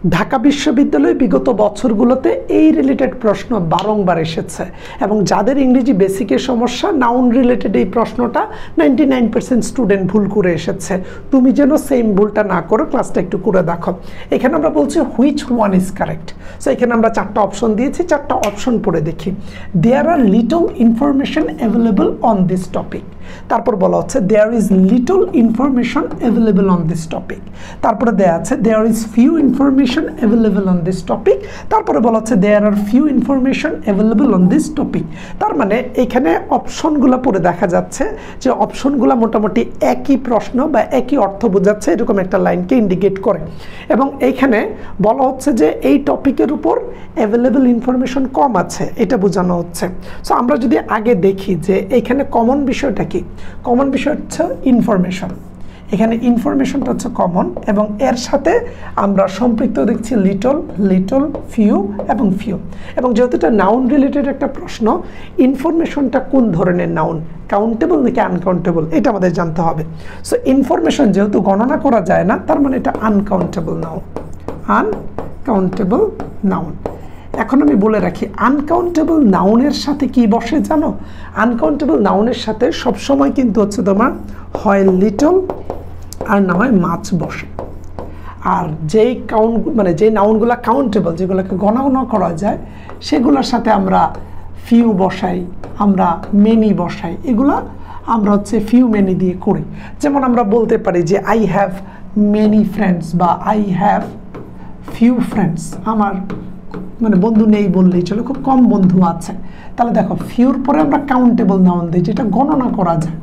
ঢাকা বিশ্ববিদ্যালয়ে বিগত বছরগুলোতে এই রিলেটেড প্রশ্ন বারংবার এসেছে এবং যাদের ইংরেজি বেসিকের সমস্যা নাউন রিলেটেড এই প্রশ্নটা 99% স্টুডেন্ট ভুল করে এসেছে। তুমি যেন সেম ভুলটা না করো, ক্লাসটা একটু করে দেখো। এখানে আমরা বলছি which one is correct. So এখানে আমরা 4টা অপশন দিয়েছি, 4টা অপশন পড়ে দেখি। There are little information available on this topic. তারপর বলা হচ্ছে there is little information available on this topic. তারপরে দেয়া আছে there is few information available on this topic. তারপরে বলা হচ্ছে there are few information available on this topic. তার মানে এখানে অপশনগুলো পড়ে দেখা যাচ্ছে যে অপশনগুলো মোটামুটি একই প্রশ্ন বা একই অর্থ বোঝাচ্ছে, এরকম একটা লাইনকে ইন্ডিকেট করে। এবং এইখানে বলা হচ্ছে যে এই টপিকের উপর অ্যাভেলেবল ইনফরমেশন কম আছে, এটা বোঝানো হচ্ছে। সো আমরা যদি আগে দেখি যে এইখানে কমন বিষয়টা কি, কমন বিষয় হচ্ছে ইনফরমেশন। এখানে ইনফরমেশনটা হচ্ছে কমন এবং এর সাথে আমরা সম্পৃক্ত দেখছি লিটল, লিটল, ফিউ এবং ফিউ। এবং যেহেতু এটা নাউন রিলেটেড একটা প্রশ্ন, ইনফরমেশনটা কোন ধরনের নাউন, কাউন্টেবল নাকি আনকাউন্টেবল, এটা আমাদের জানতে হবে। সো ইনফরমেশন যেহেতু গণনা করা যায় না, তার মানে এটা আনকাউন্টেবল নাউন, আনকাউন্টেবল নাউন। এখন আমি বলে রাখি আনকাউন্টেবল নাউনের সাথে কি বসে জানো? আনকাউন্টেবল নাউনের সাথে সবসময় কিন্তু হচ্ছে তোমার হয় লিটল আর না হয় মাছ বসে। আর যেই যে নাউনগুলো কাউন্টেবল, যেগুলোকে গণনা করা যায়, সেগুলোর সাথে আমরা ফিউ বসাই, আমরা মেনি বসাই। এগুলা আমরা হচ্ছে ফিউ মেনি দিয়ে করি। যেমন আমরা বলতে পারি যে আই হ্যাভ মেনি ফ্রেন্ডস বা আই হ্যাভ ফিউ ফ্রেন্ডস। আমার বন্ধু নেই বললেই চলো, খুব কম বন্ধু আছে। তাহলে দেখো ফিউর পরে আমরা কাউন্টেবল নাউন দিই, যেটা গণনা করা যায়,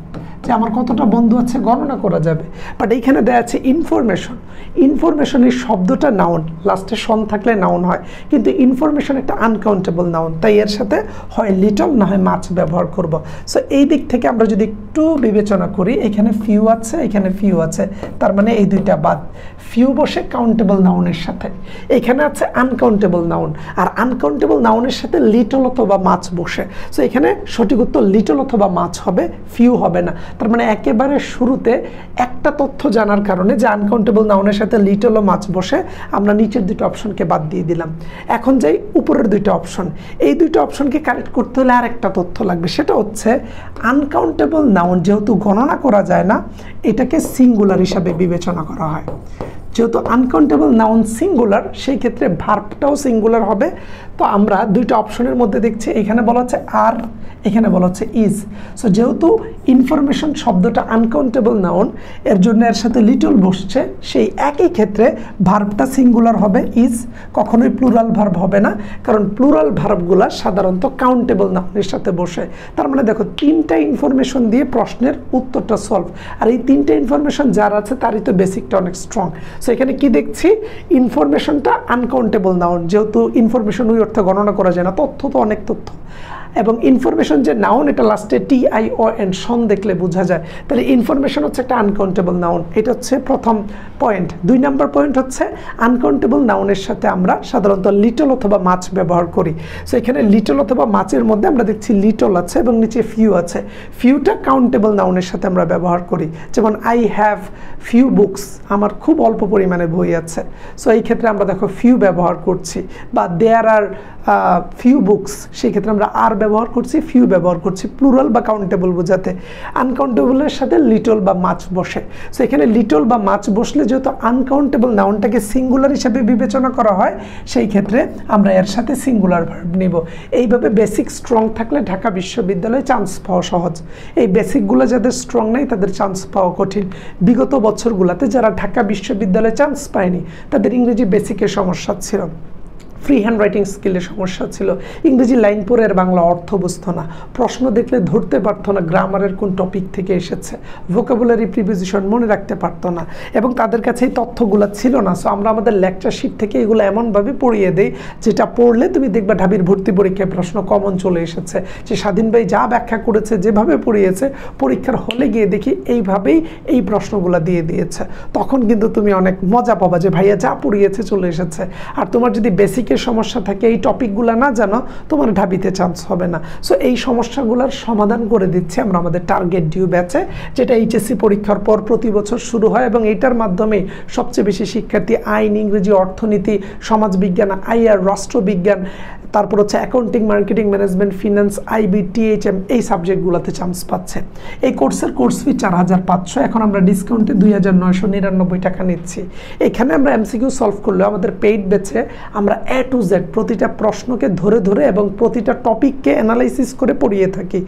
যে আমার কতটা বন্ধু আছে গণনা করা যাবে। বাট এইখানে দেওয়া আছে ইনফরমেশন। ইনফরমেশন এই শব্দটা নাউন, লাস্টে সন থাকলে নাউন হয়, কিন্তু ইনফরমেশন একটা আনকাউন্টেবল নাউন, তাই এর সাথে হয় লিটল না হয় মাছ ব্যবহার করব। সো এই দিক থেকে আমরা যদি একটু বিবেচনা করি, এখানে ফিউ আছে, এখানে ফিউ আছে, তার মানে এই দুইটা বাদ। ফিউ বসে কাউন্টেবল নাউনের সাথে, এখানে আছে আনকাউন্টেবল নাউন, আর আনকাউন্টেবল নাউনের সাথে লিটল অথবা মাছ বসে। সো এখানে সঠিক উত্তর লিটল অথবা মাছ হবে, ফিউ হবে না। তার মানে একেবারে শুরুতে একটা তথ্য জানার কারণে যে আনকাউন্টেবল নাউনের সাথে লিটল ও মাছ বসে, আমরা নিচের দুটো অপশনকে বাদ দিয়ে দিলাম। এখন যাই উপরের দুইটা অপশন। এই দুইটা অপশনকে কারেক্ট করতে হলে আর একটা তথ্য লাগবে, সেটা হচ্ছে আনকাউন্টেবল নাউন যেহেতু গণনা করা যায় না, এটাকে সিঙ্গুলার হিসাবে বিবেচনা করা হয়। যেহেতু আনকাউন্টেবল নাউন সিঙ্গুলার, সেই ক্ষেত্রে ভার্বটাও সিঙ্গুলার হবে। তো আমরা দুইটা অপশনের মধ্যে দেখছি, এখানে বলা হচ্ছে আর, এখানে বলা হচ্ছে ইজ। সো যেহেতু ইনফরমেশন শব্দটা আনকাউন্টেবল নাউন, এর জন্য এর সাথে লিটল বসছে, সেই একই ক্ষেত্রে ভার্বটা সিঙ্গুলার হবে ইজ, কখনোই প্লুরাল ভার্ব হবে না, কারণ প্লুরাল ভার্বগুলা সাধারণত কাউন্টেবল নাউনের সাথে বসে। তার মানে দেখো 3টা ইনফরমেশন দিয়ে প্রশ্নের উত্তরটা সলভ। আর এই 3টা ইনফরমেশন যার আছে তারই তো বেসিকটা অনেক স্ট্রং। সো এখানে কি দেখছি, ইনফরমেশনটা আনকাউন্টেবল নাউন, যেহেতু ইনফরমেশন ওই অর্থে গণনা করা যায় না, তথ্য তো অনেক তথ্য। এবং ইনফরমেশন যে নাউন, এটা লাস্টে TION সন দেখলে বোঝা যায়। তাহলে ইনফরমেশন হচ্ছে একটা আনকাউন্টেবল নাউন, এটা হচ্ছে প্রথম পয়েন্ট। 2 নম্বর পয়েন্ট হচ্ছে আনকাউন্টেবল নাউনের সাথে আমরা সাধারণত লিটল অথবা মাছ ব্যবহার করি। সো এখানে লিটল অথবা মাছের মধ্যে আমরা দেখছি লিটল আছে এবং নিচে ফিউ আছে। ফিউটা কাউন্টেবল নাউনের সাথে আমরা ব্যবহার করি, যেমন আই হ্যাভ ফিউ বুকস, আমার খুব অল্প পরিমাণে বই আছে। সো এই ক্ষেত্রে আমরা দেখো ফিউ ব্যবহার করছি। বা দেয়ার আর ফিউ বুকস, সেই ক্ষেত্রে আমরা আর ব্যবহার করছি, ফিউ ব্যবহার করছি, প্লুরাল বা কাউন্টেবল বোঝাতে। আনকাউন্টেবলের সাথে লিটল বা মাছ বসে। সো এখানে লিটল বা মাছ বসলে যেহেতু আনকাউন্টেবল নাউনটাকে সিঙ্গুলার হিসাবে বিবেচনা করা হয়, সেই ক্ষেত্রে আমরা এর সাথে সিঙ্গুলার ভার্ব নেব। এইভাবে বেসিক স্ট্রং থাকলে ঢাকা বিশ্ববিদ্যালয়ে চান্স পাওয়া সহজ। এই বেসিকগুলো যাদের স্ট্রং নেই তাদের চান্স পাওয়া কঠিন। বিগত বছরগুলোতে যারা ঢাকা বিশ্ববিদ্যালয়ে চান্স পায়নি, তাদের ইংরেজি বেসিকের সমস্যা ছিল, ফ্রি হ্যান্ড রাইটিং স্কিলের সমস্যা ছিল, ইংরেজি লাইন পড়ে আর বাংলা অর্থ বুঝতো না, প্রশ্ন দেখলে ধরতে পারতো না গ্রামারের কোন টপিক থেকে এসেছে, ভোকাবুলারি প্রিপোজিশন মনে রাখতে পারতো না, এবং তাদের কাছে এই তথ্যগুলো ছিল না। সো আমরা আমাদের লেকচার শিট থেকে এগুলো এমনভাবে পড়িয়ে দেই, যেটা পড়লে তুমি দেখবা ঢাবির ভর্তি পরীক্ষায় প্রশ্ন কমন চলে এসেছে, যে স্বাধীন ভাই যা ব্যাখ্যা করেছে, যেভাবে পড়িয়েছে, পরীক্ষার হলে গিয়ে দেখি এইভাবেই এই প্রশ্নগুলো দিয়ে দিয়েছে। তখন কিন্তু তুমি অনেক মজা পাবা যে ভাইয়া যা পড়িয়েছে চলে এসেছে। আর তোমার যদি বেসিক বেসিকের সমস্যা থাকে, এই টপিকগুলো না জানো, তোমার ঢাবিতে চান্স হবে না। সো এই সমস্যাগুলোর সমাধান করে দিচ্ছি আমরা আমাদের টার্গেট ডিউ ব্যাচে, যেটা এইচএসসি পরীক্ষার পর প্রতি বছর শুরু হয় এবং এটার মাধ্যমে সবচেয়ে বেশি শিক্ষার্থী আইন, ইংরেজি, অর্থনীতি, সমাজবিজ্ঞান, আইআর, রাষ্ট্রবিজ্ঞান, তারপর হচ্ছে accounting, marketing, management, finance, IB, THM এই সাবজেক্টগুলোতে চান্স পাচ্ছে। এই কোর্সের কোর্স ফি 4500, এখন আমরা ডিসকাউন্টে 2999 টাকা নিচ্ছি। এখানে আমরা এমসিকিউ সলভ করলেও আমাদের পেইড ব্যাচে আমরা A to Z প্রতিটা প্রশ্নকে ধরে ধরে এবং প্রতিটা টপিককে অ্যানালাইসিস করে পড়িয়ে থাকি।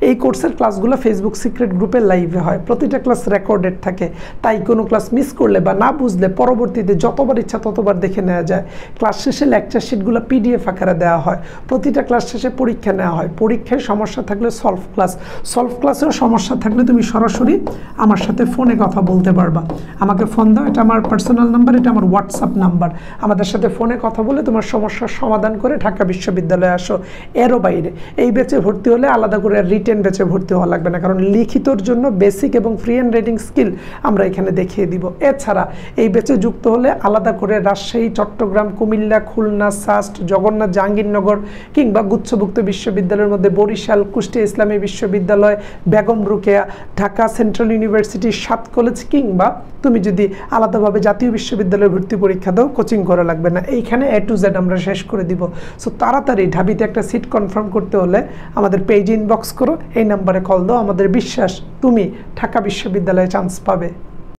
এই কোর্সের ক্লাসগুলো ফেসবুক সিক্রেট গ্রুপে লাইভে হয়, প্রতিটা ক্লাস রেকর্ডেড থাকে, তাই কোনো ক্লাস মিস করলে বা না বুঝলে পরবর্তীতে যতবার ইচ্ছা ততবার দেখে নেওয়া যায়। ক্লাস শেষে লেকচার শিটগুলো পিডিএফ আকারে দেওয়া হয়, প্রতিটা ক্লাস শেষে পরীক্ষা নেওয়া হয়, পরীক্ষায় সমস্যা থাকলে সলভ ক্লাসেও সমস্যা থাকলে তুমি সরাসরি আমার সাথে ফোনে কথা বলতে পারবা। আমাকে ফোন দাও, এটা আমার পার্সোনাল নাম্বার, এটা আমার হোয়াটসঅ্যাপ নাম্বার। আমাদের সাথে ফোনে কথা বলে তোমার সমস্যার সমাধান করে ঢাকা বিশ্ববিদ্যালয়ে আসো। এরও বাইরে এই ব্যাচে ভর্তি হলে আলাদা করে রিটেন ব্যাচে ভর্তি হওয়া লাগবে না, কারণ লিখিতর জন্য বেসিক এবং ফ্রি অ্যান্ড রাইটিং স্কিল আমরা এখানে দেখিয়ে দিব। এছাড়া এই ব্যাচে যুক্ত হলে আলাদা করে রাজশাহী, চট্টগ্রাম, কুমিল্লা, খুলনা, সাস্ট, জগন্নাথ, জাহাঙ্গীরনগর কিংবা গুচ্ছভুক্ত বিশ্ববিদ্যালয়ের মধ্যে বরিশাল, কুষ্টিয়া ইসলামী বিশ্ববিদ্যালয়, Begum Rokeya, Dhaka central university, 7 college কিংবা তুমি যদি আলাদাভাবে জাতীয় বিশ্ববিদ্যালয়ে ভর্তি পরীক্ষা দাও, কোচিং করা লাগবে না। এইখানে A to Z আমরা শেষ করে দিব। সো তাড়াতাড়ি ঢাবিতে একটা সিট কনফার্ম করতে হলে আমাদের পেজ ইনবক্স করো, এই নাম্বারে কল দাও। আমাদের বিশ্বাস তুমি ঢাকা বিশ্ববিদ্যালয়ে চান্স পাবে।